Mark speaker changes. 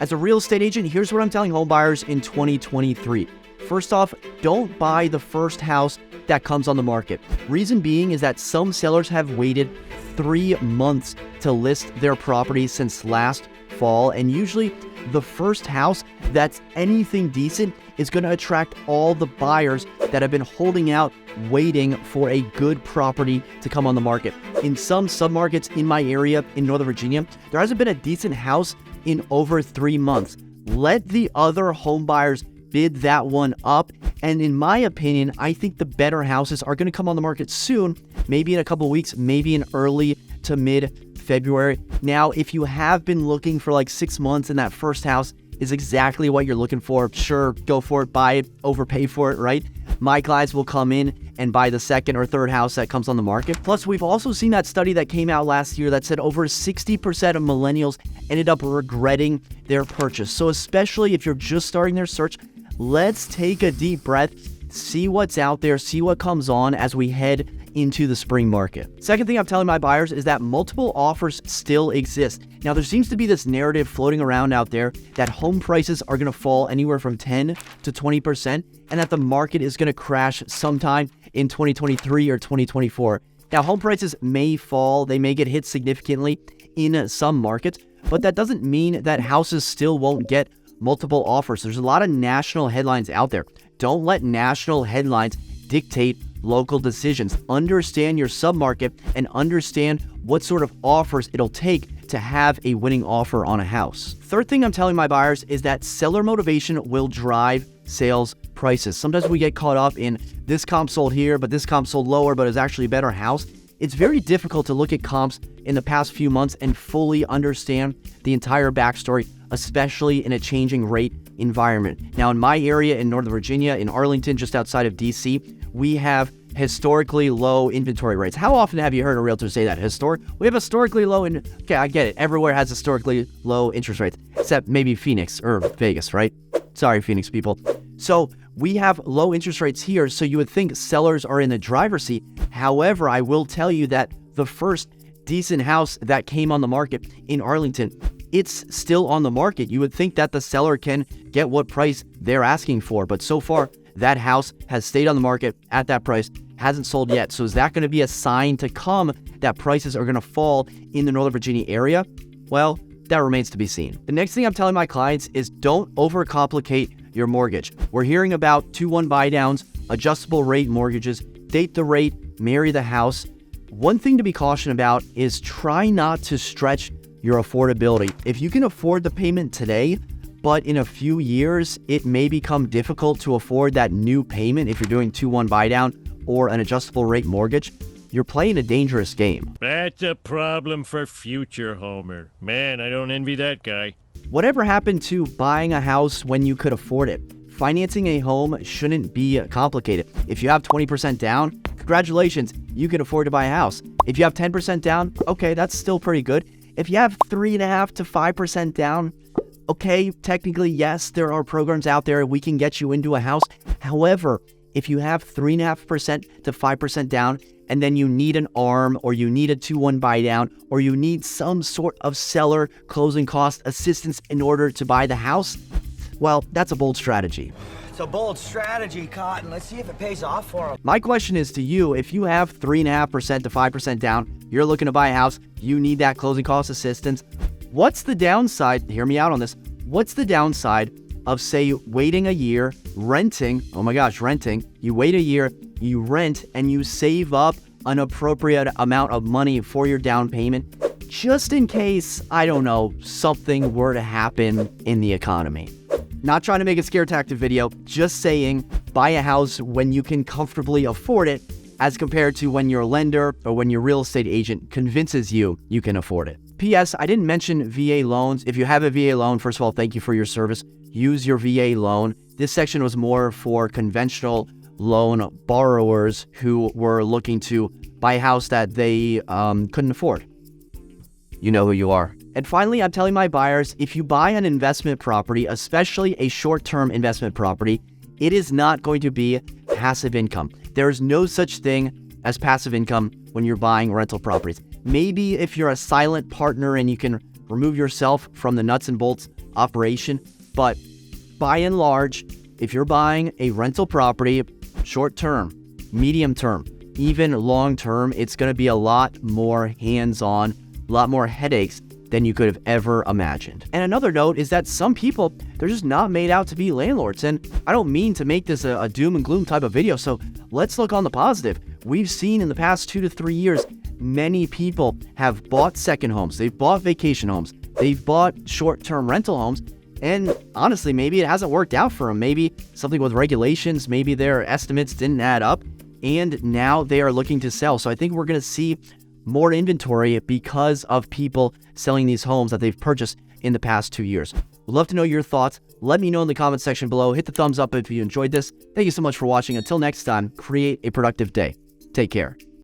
Speaker 1: As a real estate agent, here's what I'm telling home buyers in 2023. First off, don't buy the first house that comes on the market. Reason being is that some sellers have waited 3 months to list their property since last fall, and usually the first house that's anything decent is going to attract all the buyers that have been holding out waiting for a good property to come on the market. In some submarkets in my area in Northern Virginia, there hasn't been a decent house in over 3 months. Let the other home buyers bid that one up, and in my opinion, I think the better houses are going to come on the market soon, maybe in a couple weeks, maybe in early to mid-February. Now, if you have been looking for like 6 months and that first house is exactly what you're looking for, sure, go for it, buy it, overpay for it, right? My clients will come in and buy the second or third house that comes on the market. Plus, we've also seen that study that came out last year that said over 60% of millennials ended up regretting their purchase. So especially if you're just starting their search, let's take a deep breath, see what's out there, see what comes on as we head into the spring market. Second thing I'm telling my buyers is that multiple offers still exist. Now, there seems to be this narrative floating around out there that home prices are going to fall anywhere from 10 to 20% and that the market is going to crash sometime in 2023 or 2024. Now, home prices may fall, they may get hit significantly in some markets, but that doesn't mean that houses still won't get multiple offers. There's a lot of national headlines out there. Don't let national headlines dictate local decisions. Understand your submarket and understand what sort of offers it'll take to have a winning offer on a house. Third thing I'm telling my buyers is that seller motivation will drive sales prices. Sometimes we get caught up in this comp sold here, but this comp sold lower, but it's actually a better house. It's very difficult to look at comps in the past few months and fully understand the entire backstory, especially in a changing rate environment. Now, in my area in Northern Virginia, in Arlington, just outside of DC, we have historically low inventory rates. How often have you heard a realtor say that? We have historically low, okay, I get it. Everywhere has historically low interest rates, except maybe Phoenix or Vegas, right? Sorry, Phoenix people. So we have low interest rates here, so you would think sellers are in the driver's seat. However, I will tell you that the first decent house that came on the market in Arlington, it's still on the market. You would think that the seller can get what price they're asking for, but so far, that house has stayed on the market at that price, hasn't sold yet. So is that going to be a sign to come that prices are going to fall in the Northern Virginia area? Well, that remains to be seen. The next thing I'm telling my clients is don't overcomplicate your mortgage. We're hearing about 2-1 buy downs, adjustable rate mortgages, date the rate, marry the house. One thing to be cautioned about is try not to stretch your affordability. If you can afford the payment today, but in a few years, it may become difficult to afford that new payment if you're doing 2-1 buy down or an adjustable rate mortgage, you're playing a dangerous game.
Speaker 2: That's a problem for future Homer. Man, I don't envy that guy.
Speaker 1: Whatever happened to buying a house when you could afford it? Financing a home shouldn't be complicated. If you have 20% down, congratulations, you can afford to buy a house. If you have 10% down, okay, that's still pretty good. If you have 3.5 to 5% down, okay, technically, yes, there are programs out there we can get you into a house. However, if you have 3.5% to 5% down, and then you need an ARM, or you need a 2-1 buy down, or you need some sort of seller closing cost assistance in order to buy the house, well, that's a bold strategy.
Speaker 3: It's a bold strategy, Cotton. Let's see if it pays off for them.
Speaker 1: My question is to you, if you have 3.5% to 5% down, you're looking to buy a house, you need that closing cost assistance. What's the downside? Hear me out on this. What's the downside of, say, waiting a year, renting? Oh my gosh, renting. You wait a year, you rent, and you save up an appropriate amount of money for your down payment, just in case, I don't know, something were to happen in the economy. Not trying to make a scare tactic video, just saying buy a house when you can comfortably afford it, as compared to when your lender or when your real estate agent convinces you you can afford it. P.S. I didn't mention VA loans. If you have a VA loan, first of all, thank you for your service. Use your VA loan. This section was more for conventional loan borrowers who were looking to buy a house that they couldn't afford. You know who you are. And finally, I'm telling my buyers, if you buy an investment property, especially a short-term investment property, it is not going to be passive income. There is no such thing as passive income when you're buying rental properties. Maybe if you're a silent partner and you can remove yourself from the nuts and bolts operation. But by and large, if you're buying a rental property, short term, medium term, even long term, it's going to be a lot more hands-on, a lot more headaches than you could have ever imagined. And another note is that some people, they're just not made out to be landlords. And I don't mean to make this a doom and gloom type of video, so let's look on the positive. We've seen in the past 2 to 3 years, many people have bought second homes, they've bought vacation homes, they've bought short-term rental homes, and honestly, maybe it hasn't worked out for them. Maybe something with regulations, maybe their estimates didn't add up, and now they are looking to sell. So I think we're going to see more inventory because of people selling these homes that they've purchased in the past 2 years. We'd love to know your thoughts. Let me know in the comment section below. Hit the thumbs up if you enjoyed this. Thank you so much for watching. Until next time, create a productive day. Take care.